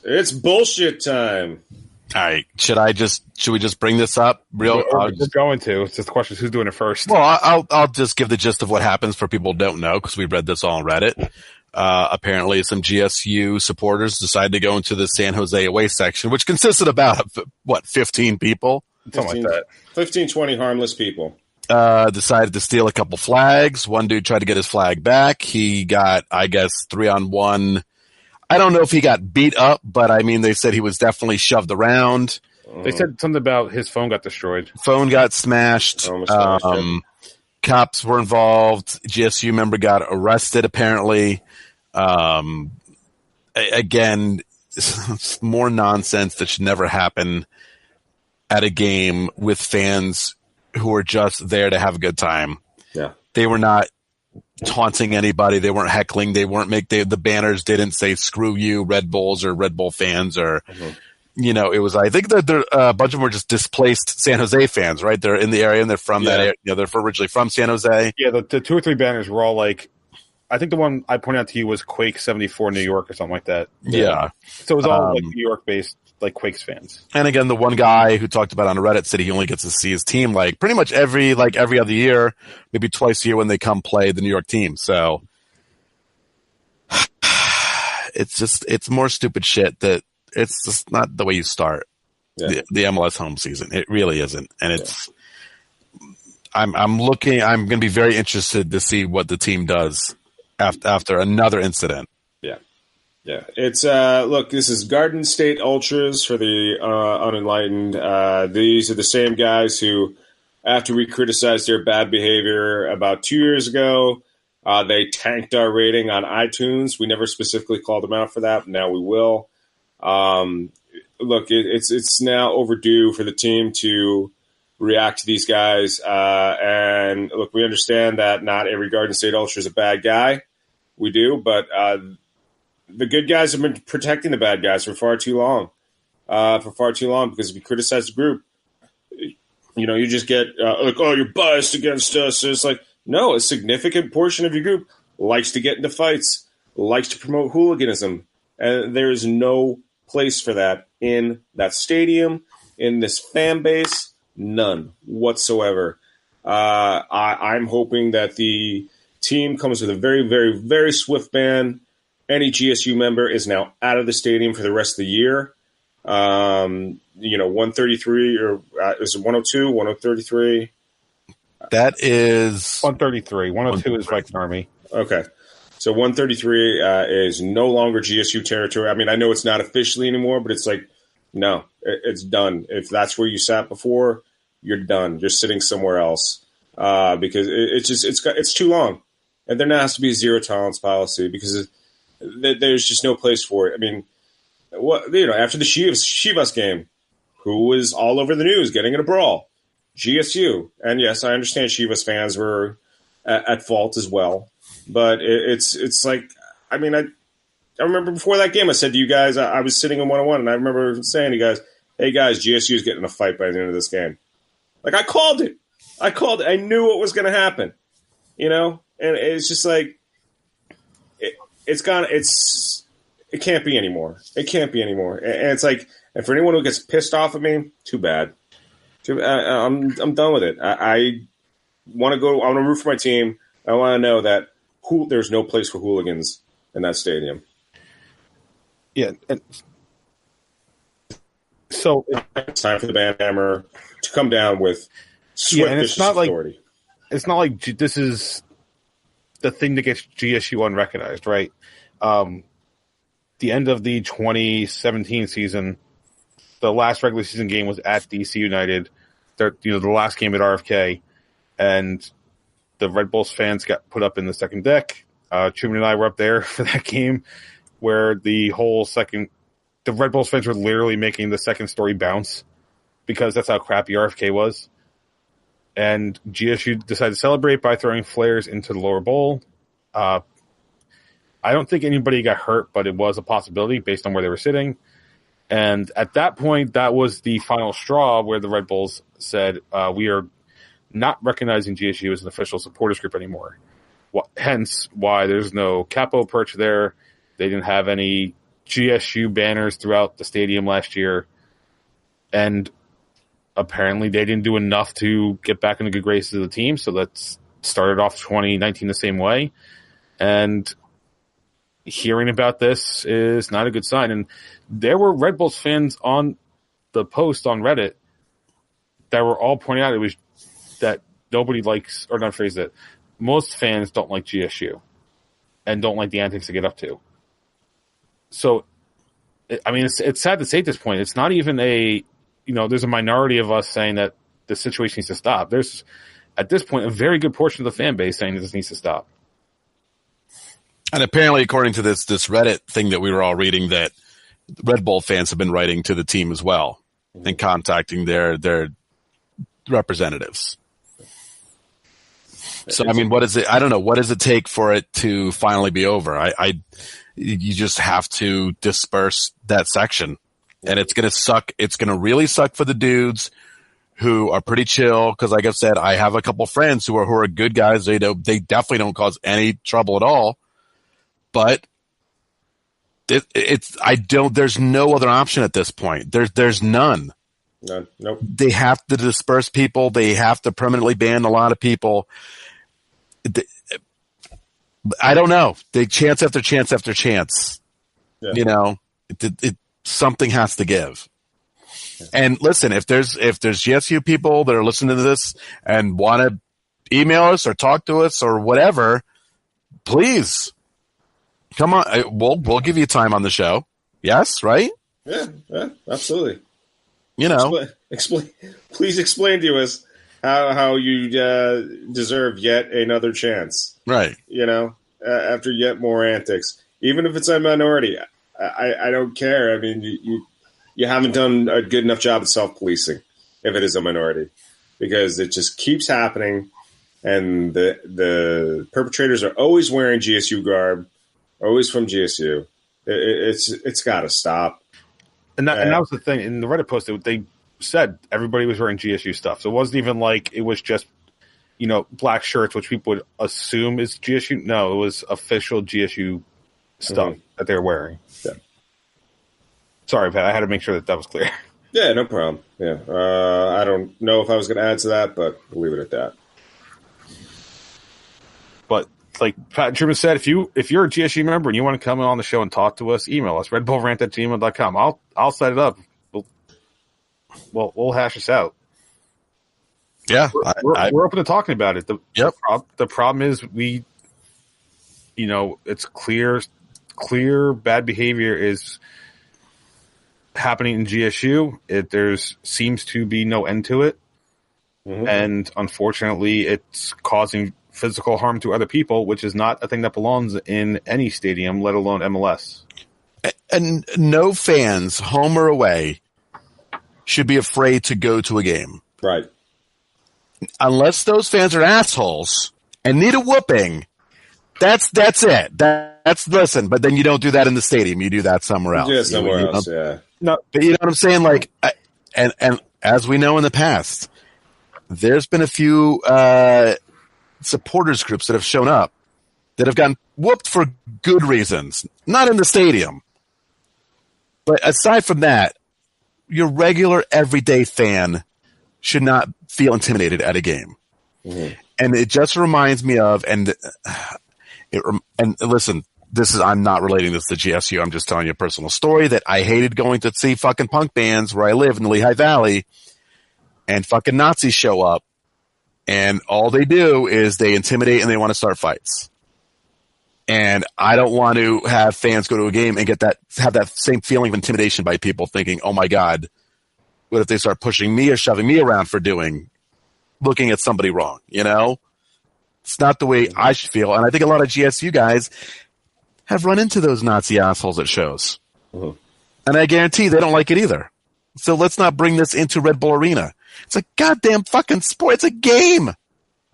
Speaker 3: It's bullshit time.
Speaker 4: All right. Should we just bring this up?
Speaker 1: We're going to. It's just the question is who's doing it first.
Speaker 4: Well, I'll just give the gist of what happens for people who don't know because we read this all on Reddit. Apparently some GSU supporters decided to go into the San Jose away section, which consisted about 15 people?
Speaker 1: Something like that.
Speaker 3: 15, 20 harmless people.
Speaker 4: Decided to steal a couple flags. One dude tried to get his flag back. He got, I guess, 3-on-1. I don't know if he got beat up, but they said he was definitely shoved around.
Speaker 1: They said something about his phone got destroyed.
Speaker 4: Phone got smashed. Cops were involved. GSU member got arrested, apparently. Again, more nonsense that should never happen at a game with fans who are just there to have a good time.
Speaker 3: Yeah.
Speaker 4: They were not taunting anybody. They weren't heckling. They weren't the banners didn't say screw you Red Bulls or Red Bull fans or, it was, I think that a bunch of them were just displaced San Jose fans, right? They're in the area and they're from that area. They're originally from San Jose.
Speaker 1: Yeah. The 2 or 3 banners were all like, I think the one I pointed out to you was Quake 74 New York or something like that.
Speaker 4: Yeah.
Speaker 1: So it was all like New York based, like Quakes fans.
Speaker 4: And again, the one guy who talked about on Reddit said he only gets to see his team like pretty much every other year, maybe twice a year when they come play the New York team. So it's more stupid shit that it's just not the way you start the MLS home season. It really isn't. And I'm going to be very interested to see what the team does after another incident.
Speaker 3: Yeah, it's look. This is Garden State Ultras for the unenlightened. These are the same guys who, after we criticized their bad behavior about 2 years ago, they tanked our rating on iTunes. We never specifically called them out for that, but now we will. Look, it's now overdue for the team to react to these guys. And look, we understand that not every Garden State Ultra is a bad guy. We do, but the good guys have been protecting the bad guys for far too long. Because if you criticize the group, you just get you're biased against us. It's like, no, a significant portion of your group likes to get into fights, likes to promote hooliganism, and there is no place for that in that stadium, in this fan base, none whatsoever. I'm hoping that the team comes with a very, very, very swift ban. Any GSU member is now out of the stadium for the rest of the year. 133 or is it 102, 133?
Speaker 4: That is
Speaker 1: 133. 102 is Viking Army.
Speaker 3: Okay. So 133 is no longer GSU territory. I mean, I know it's not officially anymore, but it's like, no, it's done. If that's where you sat before, you're done. You're sitting somewhere else because it's too long. And there now has to be a zero tolerance policy because there's just no place for it. I mean, after the Chivas game, who was all over the news getting in a brawl? GSU. And yes, I understand Chivas fans were at fault as well. But it's like, I mean, I remember before that game, I said to you guys, I was sitting in 1-on-1, and I remember saying to you guys, hey, guys, GSU is getting in a fight by the end of this game. Like, I called it. I knew what was going to happen, And it's just like, it can't be anymore. It can't be anymore. And it's like, and for anyone who gets pissed off at me, too bad. I'm done with it. I want to go. I want to root for my team. I want to know that there's no place for hooligans in that stadium.
Speaker 1: Yeah. So
Speaker 3: it's time for the bandhammer to come down with swift authority.
Speaker 1: It's not like this is the thing that gets GSU unrecognized, right? The end of the 2017 season, the last regular season game was at DC United. The last game at RFK, and the Red Bulls fans got put up in the second deck. Truman and I were up there for that game, where the Red Bulls fans were literally making the second story bounce because that's how crappy RFK was. And GSU decided to celebrate by throwing flares into the lower bowl. I don't think anybody got hurt, but it was a possibility based on where they were sitting. And at that point, that was the final straw where the Red Bulls said, we are not recognizing GSU as an official supporters group anymore. Hence why there's no capo perch there. They didn't have any GSU banners throughout the stadium last year. And apparently they didn't do enough to get back in the good graces of the team. So let's start it off 2019 the same way. And hearing about this is not a good sign. And there were Red Bulls fans on the post on Reddit that were all pointing out it was that nobody likes, or not phrase it, most fans don't like GSU and don't like the antics to get up to. So, I mean, it's sad to say at this point, it's not even there's a minority of us saying that the situation needs to stop. There's, at this point, a very good portion of the fan base saying that this needs to stop.
Speaker 4: And apparently, according to this Reddit thing that we were all reading, that Red Bull fans have been writing to the team as well and contacting their representatives. So, I mean, what is it? I don't know. What does it take for it to finally be over? You just have to disperse that section, and it's going to suck. It's going to really suck for the dudes who are pretty chill. Cause like I said, I have a couple friends who are good guys. They definitely don't cause any trouble at all, but there's no other option at this point. There's none.
Speaker 3: None. Nope.
Speaker 4: They have to disperse people. They have to permanently ban a lot of people. I don't know. They chance after chance after chance. Yeah. Something has to give. Yeah. And listen, if there's GSU people that are listening to this and want to email us or talk to us or whatever, please come on. We'll give you time on the show. Yes, right?
Speaker 3: Yeah, absolutely. Please explain to us how you deserve yet another chance.
Speaker 4: Right.
Speaker 3: After yet more antics, even if it's a minority, I don't care. I mean, you haven't done a good enough job of self-policing if it is a minority, because it just keeps happening, and the perpetrators are always wearing GSU garb, always from GSU. It's got to stop.
Speaker 1: And that was the thing. In the Reddit post, they said everybody was wearing GSU stuff. So it wasn't even like it was just, black shirts, which people would assume is GSU. No, it was official GSU stuff that they were wearing. Yeah. Sorry, Pat. I had to make sure that was clear.
Speaker 3: Yeah, no problem. Yeah. I don't know if I was going to add to that, but we'll leave it at that.
Speaker 1: But like Pat Truman said, if you're a GSU member and you want to come on the show and talk to us, email us, redbullrant@gmail.com. I'll set it up. We'll hash this out.
Speaker 4: Yeah.
Speaker 1: We're open to talking about it. The problem is it's clear bad behavior is happening in GSU. There's seems to be no end to it. Mm-hmm. And unfortunately, it's causing physical harm to other people, which is not a thing that belongs in any stadium, let alone MLS.
Speaker 4: And no fans, home or away, should be afraid to go to a game.
Speaker 3: Right.
Speaker 4: Unless those fans are assholes and need a whooping, that's it. Listen, but then you don't do that in the stadium. You do that somewhere else.
Speaker 3: Yeah, somewhere else, yeah.
Speaker 4: No, but you know what I'm saying? Like, and as we know in the past, there's been a few supporters groups that have shown up that have gotten whooped for good reasons, not in the stadium. But aside from that, your regular everyday fan should not feel intimidated at a game. Mm-hmm. And it just reminds me of, and listen, I'm not relating this to GSU. I'm just telling you a personal story that I hated going to see fucking punk bands where I live in the Lehigh Valley, and fucking Nazis show up, and all they do is they intimidate and they want to start fights. And I don't want to have fans go to a game and have that same feeling of intimidation by people thinking, oh my God, what if they start pushing me or shoving me around for looking at somebody wrong, It's not the way I should feel. And I think a lot of GSU guys have run into those Nazi assholes at shows. Mm-hmm. And I guarantee they don't like it either. So let's not bring this into Red Bull Arena. It's a goddamn fucking sport. It's a game.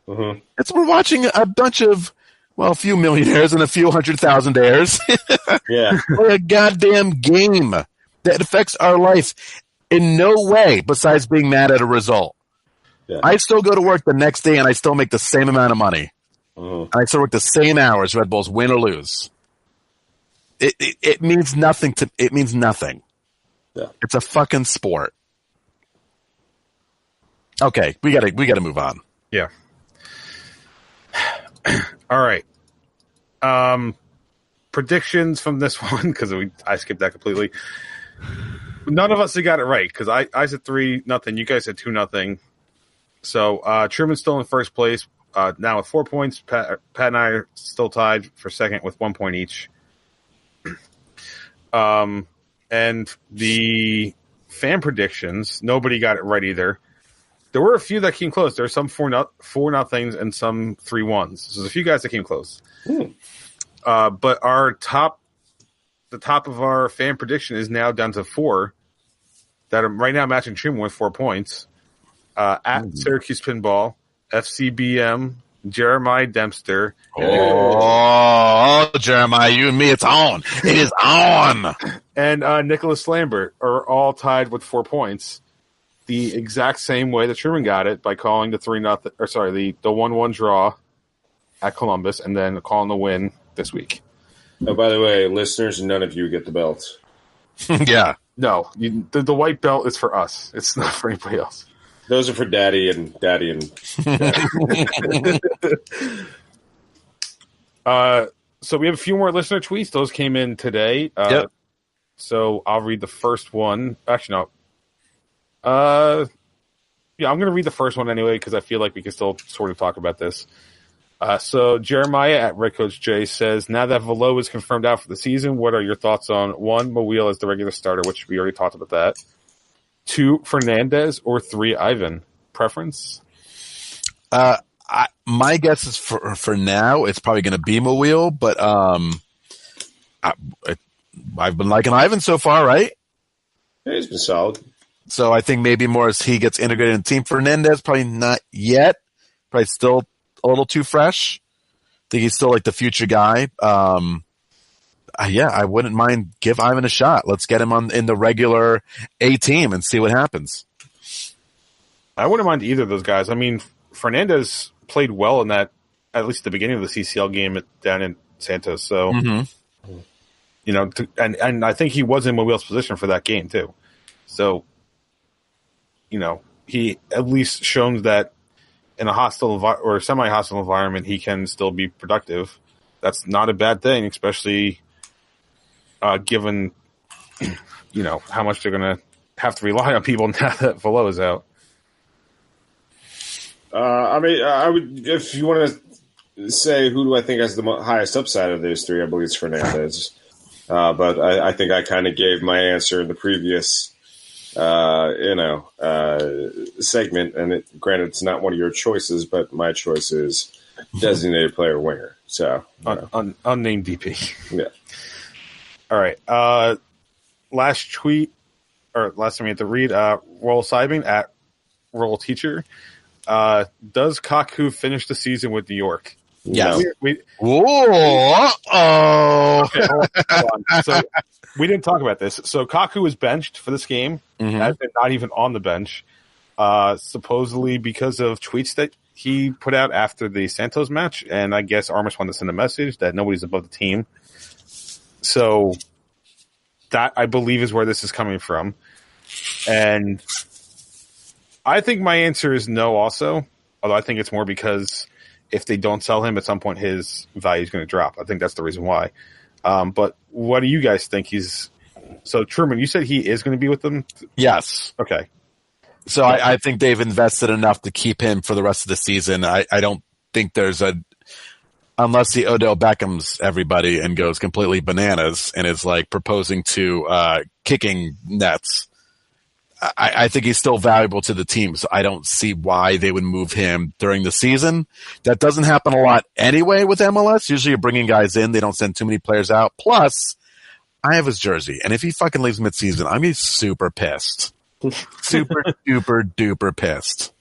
Speaker 4: Mm-hmm. We're watching a bunch of, a few millionaires and a few 100,000-aires.
Speaker 3: Yeah.
Speaker 4: Play a goddamn game that affects our life in no way besides being mad at a result. Yeah. I still go to work the next day and I still make the same amount of money. And I still work the same hours, Red Bulls win or lose. It means nothing it means nothing. Yeah. It's a fucking sport. Okay, we gotta move on.
Speaker 1: Yeah. All right. Predictions from this one, because I skipped that completely. None of us have got it right, because I said 3-0. You guys said 2-0. So Truman's still in first place now with 4 points. Pat and I are still tied for second with 1 point each. And the fan predictions, nobody got it right either. There were a few that came close. There were some 4-0 and some 3-1s. So there's a few guys that came close. But the top of our fan prediction is now down to 4 that are right now matching Truman with 4 points. At Syracuse Pinball, FCBM, Jeremiah Dempster.
Speaker 4: Oh, Jeremiah, you and me, it's on. It is on.
Speaker 1: And Nicholas Lambert are all tied with 4 points. The exact same way that Truman got it by calling the 3-0, or sorry, the 1-1 draw at Columbus, and then calling the win this week.
Speaker 3: Oh, by the way, listeners, none of you get the belts.
Speaker 4: Yeah.
Speaker 1: No, the white belt is for us. It's not for anybody else.
Speaker 3: Those are for Daddy and Daddy.
Speaker 1: So we have a few more listener tweets. Those came in today.
Speaker 4: Yep.
Speaker 1: So I'll read the first one. Actually, no. I'm going to read the first one anyway because I feel like we can still sort of talk about this. So Jeremiah at Red Coach J says, now that Velo is confirmed out for the season, what are your thoughts on 1, Mawil as the regular starter, which we already talked about that. 2, Fernandez, or 3, Ivan? Preference?
Speaker 4: My guess is for now, it's probably going to be Mawil, but I've been liking Ivan so far, right?
Speaker 3: Yeah, he's been solid.
Speaker 4: So I think maybe more as he gets integrated in the team. Fernandez, probably not yet. Probably still a little too fresh. I think he's still like the future guy. I wouldn't mind give Ivan a shot. Let's get him in the regular A team and see what happens.
Speaker 1: I wouldn't mind either of those guys. I mean, Fernandez played well in that, at least the beginning of the CCL game down in Santos. So, and I think he was in Mobille's position for that game too. So, he at least shown that in a hostile or semi-hostile environment, he can still be productive. That's not a bad thing, especially given, how much they're going to have to rely on people now that Velo is out.
Speaker 3: I would, if you want to say who do I think has the highest upside of those three. I believe it's Fernandez. But I think I kind of gave my answer in the previous, segment. And granted, it's not one of your choices, but my choice is designated player winger. So
Speaker 1: unnamed DP.
Speaker 3: Yeah.
Speaker 1: All right. Last tweet or last time we had to read. Roll Sibing at Roll Teacher. Does Kaku finish the season with New York?
Speaker 4: Yes.
Speaker 1: Okay,
Speaker 4: hold on.
Speaker 1: So we didn't talk about this. So Kaku was benched for this game,
Speaker 4: Mhm.
Speaker 1: and not even on the bench, supposedly because of tweets that he put out after the Santos match. And I guess Armas wanted to send a message that nobody's above the team. So that, I believe, is where this is coming from. And I think my answer is no also, although I think it's more because if they don't sell him, at some point his value is going to drop. I think that's the reason why. But what do you guys think So, Truman, you said he is going to be with them?
Speaker 4: Yes.
Speaker 1: Okay.
Speaker 4: So I think they've invested enough to keep him for the rest of the season. I don't think there's unless the Odell Beckham's everybody and goes completely bananas and is like proposing to kicking nets. I think he's still valuable to the team, so I don't see why they would move him during the season. That doesn't happen a lot anyway with MLS. Usually you're bringing guys in. They don't send too many players out. Plus, I have his jersey, and if he fucking leaves midseason, I'm going to be super pissed. Super duper duper pissed.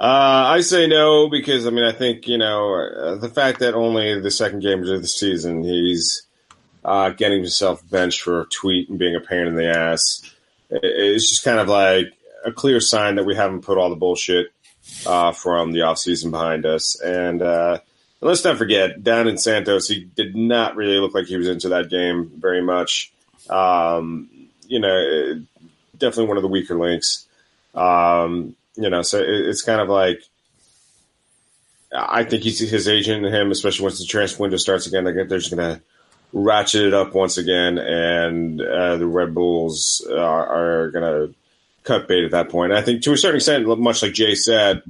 Speaker 3: I say no because, I think, the fact that only the second game of the season he's getting himself benched for a tweet and being a pain in the ass, it's just kind of like a clear sign that we haven't put all the bullshit from the offseason behind us. And let's not forget, down in Santos, he did not really look like he was into that game very much. Definitely one of the weaker links. So it's kind of like, I think his agent and him, especially once the transfer window starts again, they're just going to ratchet it up once again, and the Red Bulls are going to cut bait at that point. And I think to a certain extent, much like Jay said,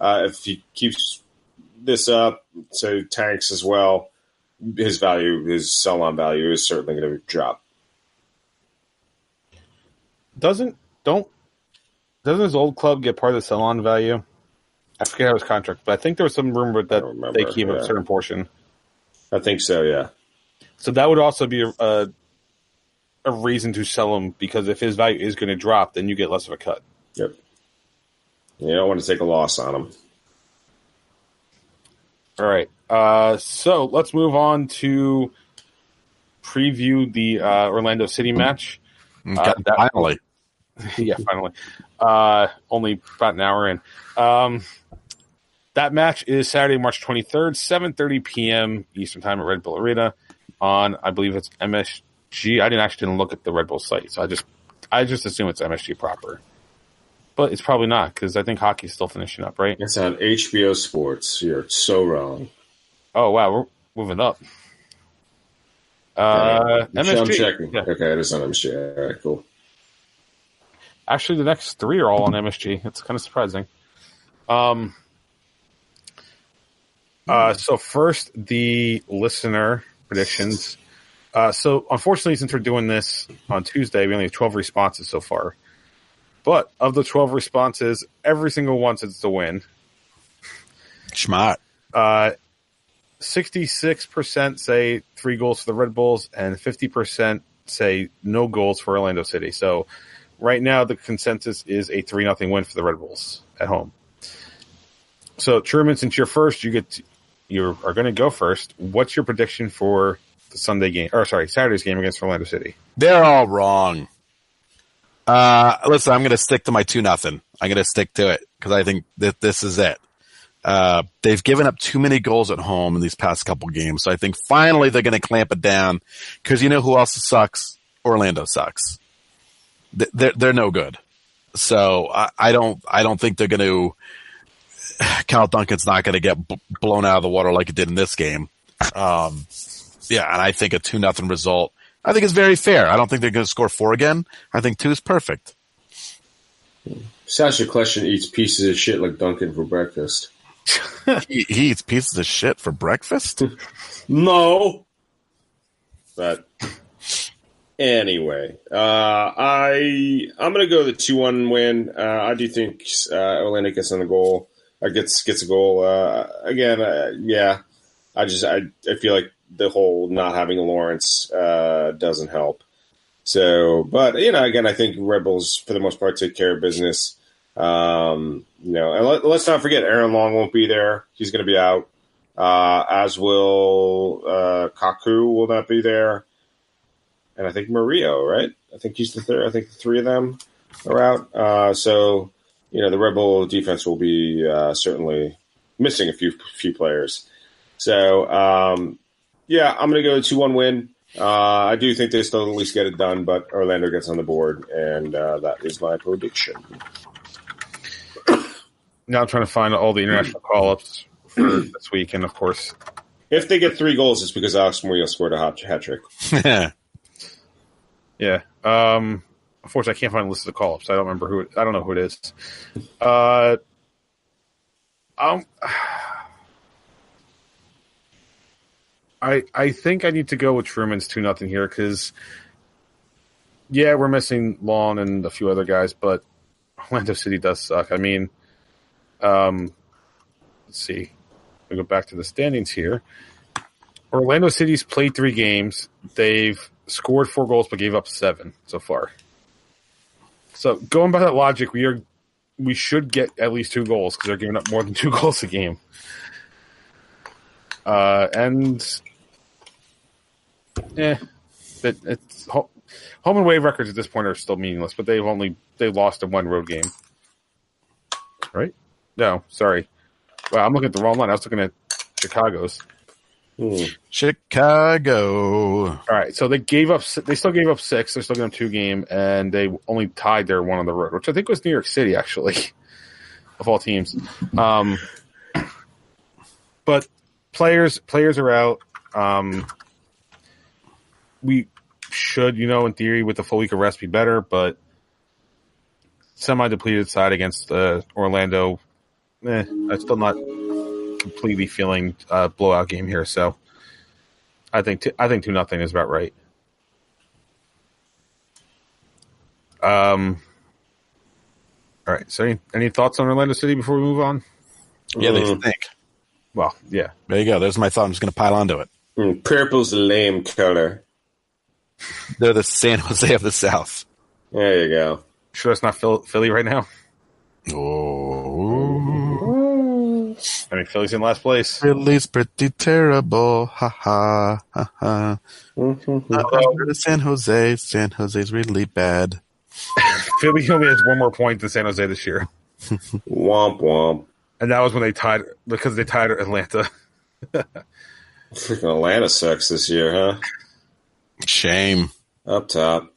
Speaker 3: if he keeps this up, so tanks as well, his sell-on value is certainly going to drop.
Speaker 1: Doesn't his old club get part of the sell-on value? I forget how his contract, but I think there was some rumor that they keep a certain portion.
Speaker 3: I think so, yeah.
Speaker 1: So that would also be a reason to sell him, because if his value is going to drop, then you get less of a cut.
Speaker 3: Yep. You don't want to take a loss on him.
Speaker 1: All right. So let's move on to preview the Orlando City match.
Speaker 4: Finally.
Speaker 1: Yeah, finally. Only about an hour in. That match is Saturday, March 23rd, 7:30 p.m. Eastern Time at Red Bull Arena on, I believe it's MSG. I didn't look at the Red Bull site, so I just assume it's MSG proper. But it's probably not, because I think hockey's still finishing up, right?
Speaker 3: It's on HBO Sports. You're so wrong.
Speaker 1: Oh, wow. We're moving up. MSG.
Speaker 3: I'm checking.
Speaker 1: Yeah.
Speaker 3: Okay, it is on MSG. All right, cool.
Speaker 1: Actually, the next three are all on MSG. It's kind of surprising. So first, the listener predictions. So unfortunately, since we're doing this on Tuesday, we only have 12 responses so far. But of the 12 responses, every single one says it's a win.
Speaker 4: Schmott.
Speaker 1: 66% say 3 goals for the Red Bulls, and 50% say no goals for Orlando City. So right now, the consensus is a 3-0 win for the Red Bulls at home. So Truman, since you're first, you are going to go first. What's your prediction for the Saturday's game against Orlando City?
Speaker 4: They're all wrong. Listen, I'm going to stick to my 2-0. I'm going to stick to it because I think that this is it. They've given up too many goals at home in these past couple games, so I think finally they're going to clamp it down. Because you know who else sucks? Orlando sucks. They're no good. So I don't think they're going to. Cal Duncan's not going to get blown out of the water like it did in this game. And I think a 2-0 result. I think it's very fair. I don't think they're going to score 4 again. I think 2 is perfect.
Speaker 3: Sasha Kleshin eats pieces of shit like Duncan for breakfast.
Speaker 4: He eats pieces of shit for breakfast?
Speaker 3: No. But anyway, I'm gonna go the 2-1 win. I do think Orlando gets on the goal. Gets a goal. Yeah. I feel like the whole not having a Lawrence doesn't help. So, but again, I think Red Bulls for the most part take care of business. And let's not forget Aaron Long won't be there. He's going to be out. As will Kaku will not be there. And I think Murillo, right? I think he's the third. I think the three of them are out. So, the Red Bull defense will be certainly missing a few players. So, I'm going to go 2-1 win. I do think they still at least get it done, but Orlando gets on the board, and that is my prediction.
Speaker 1: Now I'm trying to find all the international call-ups for this week, and of course,
Speaker 3: if they get 3 goals, it's because Alex Murillo scored a hat trick.
Speaker 1: Yeah. Unfortunately, I can't find a list of the call-ups. I don't remember I don't know who it is. I think I need to go with Truman's 2-0 here because, we're missing Long and a few other guys, but Orlando City does suck. I mean, let's see. We go back to the standings here. Orlando City's played 3 games. They've scored 4 goals but gave up 7 so far. So going by that logic, we should get at least 2 goals because they're giving up more than 2 goals a game. It's home and away records at this point are still meaningless, but they lost in 1 road game. Right? No, sorry. Wow, I'm looking at the wrong line. I was looking at Chicago's.
Speaker 4: Chicago.
Speaker 1: All right, so they still gave up 6. They're still giving them 2 game, and they only tied their 1 on the road, which I think was New York City, actually, of all teams. But players are out. We should, in theory, with the full week of rest, be better, but semi-depleted side against Orlando, I'm still not completely feeling a blowout game here. So I think 2-0 is about right. All right. So any thoughts on Orlando City before we move on?
Speaker 4: Yeah, they stink.
Speaker 1: Well, yeah.
Speaker 4: There you go. There's my thought. I'm just going to pile onto it.
Speaker 3: Purple's a lame color.
Speaker 4: They're the San Jose of the South.
Speaker 3: There you go.
Speaker 1: Sure, it's not Philly right now.
Speaker 4: Oh,
Speaker 1: I mean, Philly's in last place.
Speaker 4: Philly's pretty terrible. Ha ha ha ha. San Jose. San Jose's really bad.
Speaker 1: Philly only has 1 more point than San Jose this year.
Speaker 3: Womp womp.
Speaker 1: And that was when they tied Atlanta.
Speaker 3: Freaking Atlanta sucks this year, huh?
Speaker 4: Shame.
Speaker 3: Up top.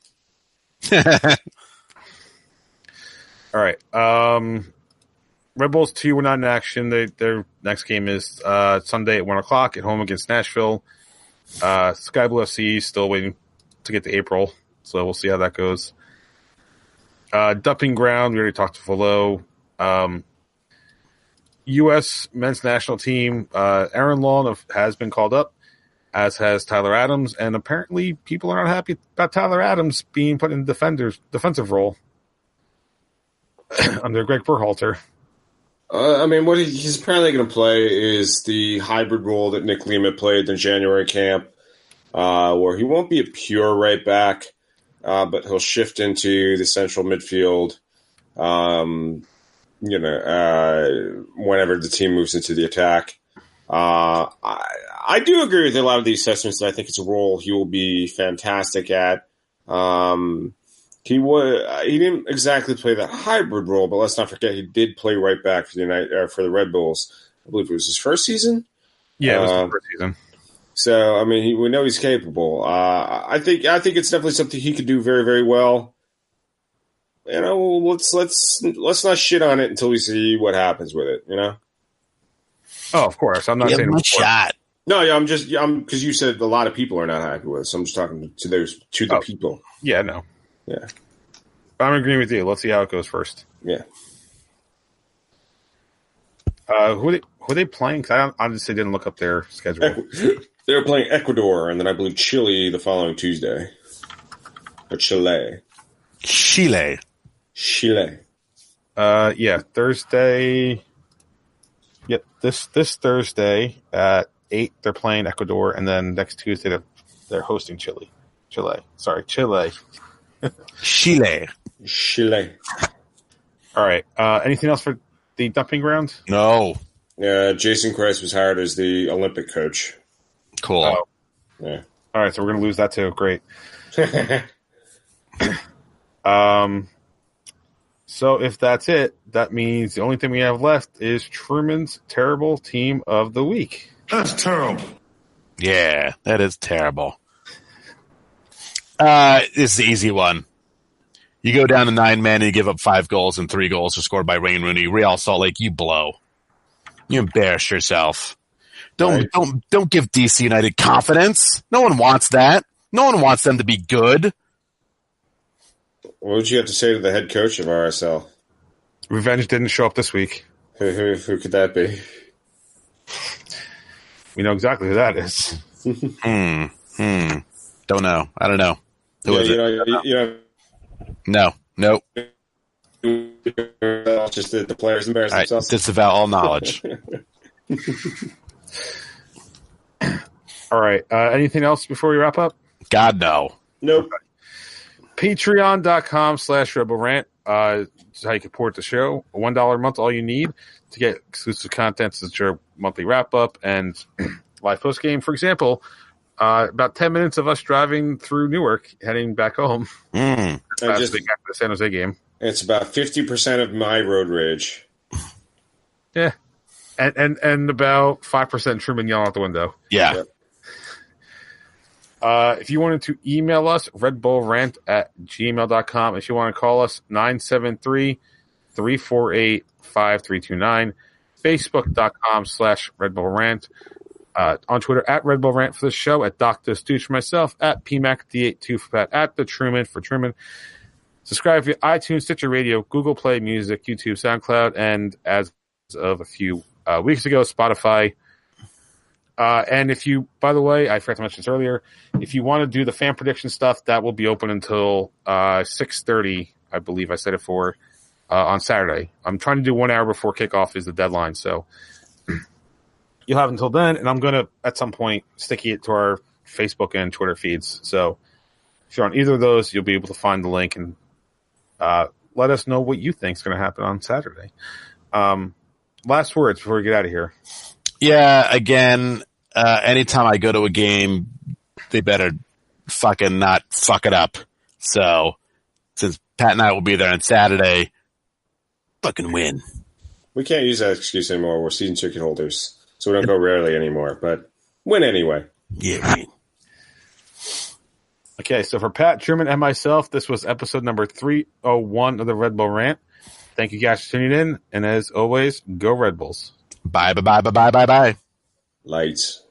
Speaker 1: All right. Red Bulls 2 were not in action. Their next game is Sunday at 1 o'clock at home against Nashville. Sky Blue FC still waiting to get to April, so we'll see how that goes. Dumping Ground, we already talked to Volo. U.S. men's national team, Aaron Long has been called up, as has Tyler Adams, and apparently people are not happy about Tyler Adams being put in defensive role under Greg Berhalter.
Speaker 3: What he's apparently going to play is the hybrid role that Nick Lima played in January camp, where he won't be a pure right back, but he'll shift into the central midfield, whenever the team moves into the attack. I do agree with a lot of the assessments that I think it's a role he will be fantastic at. He didn't exactly play that hybrid role, but let's not forget he did play right back for the Red Bulls. I believe it was his first season.
Speaker 1: Yeah, it was his first season.
Speaker 3: So we know he's capable. I think it's definitely something he could do very, very well. Let's not shit on it until we see what happens with it.
Speaker 1: Oh, of course. I'm not saying
Speaker 4: a shot.
Speaker 3: No, yeah, I'm because you said a lot of people are not happy with it, so I'm just talking to the people.
Speaker 1: Yeah, no.
Speaker 3: Yeah.
Speaker 1: I'm agreeing with you. Let's see how it goes first.
Speaker 3: Yeah.
Speaker 1: Who Who are they playing? Because I honestly didn't look up their schedule.
Speaker 3: They're playing Ecuador, and then I believe Chile the following Tuesday. Or Chile.
Speaker 4: Chile.
Speaker 1: Yeah, Thursday. Yep, this Thursday at 8, they're playing Ecuador, and then next Tuesday they're hosting Chile. Chile. All right. Anything else for the dumping ground?
Speaker 4: No.
Speaker 3: Jason Christ was hired as the Olympic coach.
Speaker 4: Cool.
Speaker 1: Oh.
Speaker 3: Yeah.
Speaker 1: All right, so we're going to lose that too. Great. So if that's it, that means the only thing we have left is Truman's terrible team of the week.
Speaker 5: That's terrible.
Speaker 4: Yeah, that is terrible. This is the easy one. You go down to 9 men and you give up 5 goals, and 3 goals are scored by Wayne Rooney. Real Salt Lake, you blow. You embarrass yourself. Don't give DC United confidence. No one wants that. No one wants them to be good.
Speaker 3: What would you have to say to the head coach of RSL?
Speaker 1: Revenge didn't show up this week.
Speaker 3: Who could that be?
Speaker 1: We know exactly who that is.
Speaker 4: Don't know. I don't know. Who is it? No. Nope.
Speaker 3: Just the players embarrass
Speaker 4: All right,
Speaker 3: themselves.
Speaker 4: disavow all knowledge.
Speaker 1: All right. Anything else before we wrap up?
Speaker 4: God, no.
Speaker 3: Nope.
Speaker 1: Patreon.com/Red Bull Rant. Is how you can support the show. $1 a month, all you need to get exclusive content, such as your monthly wrap up and live post game. For example, about 10 minutes of us driving through Newark, heading back home.
Speaker 3: Just
Speaker 1: after the San Jose game.
Speaker 3: It's about 50% of my road rage.
Speaker 1: Yeah, and about 5% Truman yelling out the window.
Speaker 4: Yeah.
Speaker 3: Yep.
Speaker 1: If you wanted to email us, redbullrant@gmail.com. If you want to call us, 973-348-5329. Facebook.com/redbullrant. On Twitter, @redbullrant for the show, @Dr. Stooge for myself, @PMAC-D82 for Pat, @The Truman for Truman. Subscribe via iTunes, Stitcher Radio, Google Play Music, YouTube, SoundCloud, and as of a few weeks ago, Spotify. And if you, by the way, I forgot to mention this earlier, if you want to do the fan prediction stuff, that will be open until 6:30, I believe I said it for, on Saturday. I'm trying to do 1 hour before kickoff is the deadline, so you'll have until then, and I'm going to, at some point, sticky it to our Facebook and Twitter feeds. So if you're on either of those, you'll be able to find the link and let us know what you think is going to happen on Saturday. Last words before we get out of here.
Speaker 4: Yeah, again, anytime I go to a game, they better fucking not fuck it up. So, since Pat and I will be there on Saturday, fucking win.
Speaker 3: We can't use that excuse anymore. We're season ticket holders, so we don't go rarely anymore. But win anyway.
Speaker 4: Yeah, win.
Speaker 1: Okay, so for Pat, Truman, and myself, this was episode number 301 of the Red Bull Rant. Thank you guys for tuning in, and as always, go Red Bulls.
Speaker 4: Bye.
Speaker 3: Lights.